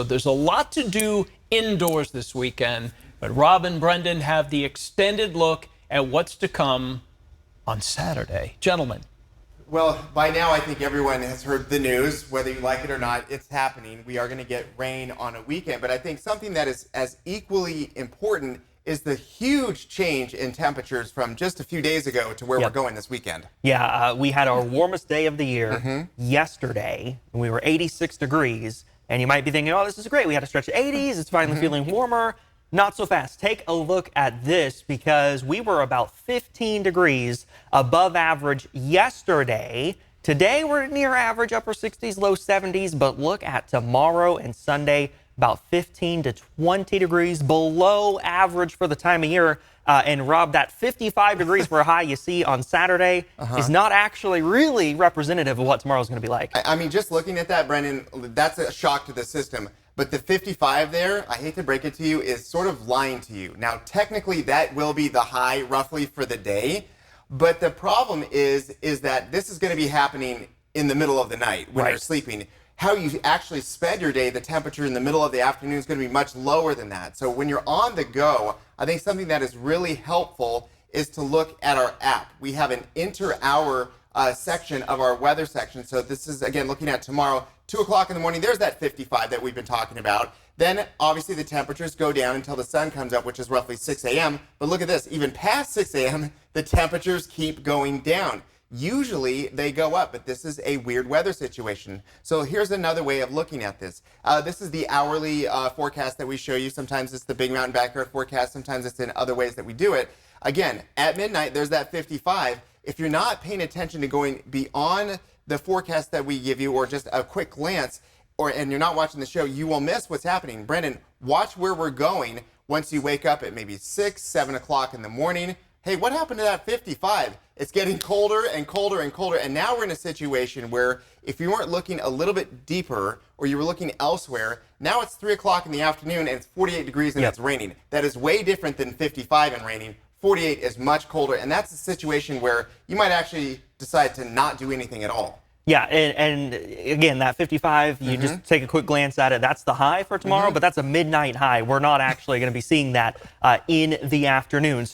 So there's a lot to do indoors this weekend, but Rob and Brendan have the extended look at what's to come on Saturday. Gentlemen. Well, by now I think everyone has heard the news, whether you like it or not, it's happening. We are going to get rain on a weekend, but I think something that is as equally important is the huge change in temperatures from just a few days ago to where we're going this weekend. Yeah, we had our warmest day of the year yesterday, and we were 86 degrees. And you might be thinking, oh, this is great. We had to stretch to 80s. It's finally feeling warmer. Not so fast. Take a look at this because we were about 15 degrees above average yesterday. Today, we're near average, upper 60s, low 70s. But look at tomorrow and Sunday, about 15 to 20 degrees below average for the time of year. And Rob, that 55 degrees for a high you see on Saturday is not actually really representative of what tomorrow's going to be like. I mean, just looking at that, Brendan, that's a shock to the system. But the 55 there, I hate to break it to you, is sort of lying to you. Now, technically, that will be the high roughly for the day. But the problem is that this is going to be happening in the middle of the night when you're sleeping. How you actually spend your day, the temperature in the middle of the afternoon is going to be much lower than that. So when you're on the go, I think something that is really helpful is to look at our app. We have an inter-hour section of our weather section. So this is, again, looking at tomorrow, 2 o'clock in the morning. There's that 55 that we've been talking about. Then, obviously, the temperatures go down until the sun comes up, which is roughly 6 a.m. But look at this. Even past 6 a.m., the temperatures keep going down. Usually they go up, but this is a weird weather situation. So here's another way of looking at this. This is the hourly forecast that we show you. Sometimes it's the Big Mountain Backyard forecast. Sometimes it's in other ways that we do it. Again, at midnight, there's that 55. If you're not paying attention to going beyond the forecast that we give you or just a quick glance, and you're not watching the show, you will miss what's happening. Brendan, watch where we're going once you wake up at maybe 6, 7 o'clock in the morning. Hey, what happened to that 55? It's getting colder and colder and colder. And now we're in a situation where if you weren't looking a little bit deeper or you were looking elsewhere, now it's 3 o'clock in the afternoon and it's 48 degrees and it's raining. That is way different than 55 and raining. 48 is much colder. And that's a situation where you might actually decide to not do anything at all. Yeah, and again, that 55, you just take a quick glance at it. That's the high for tomorrow, but that's a midnight high. We're not actually going to be seeing that in the afternoon.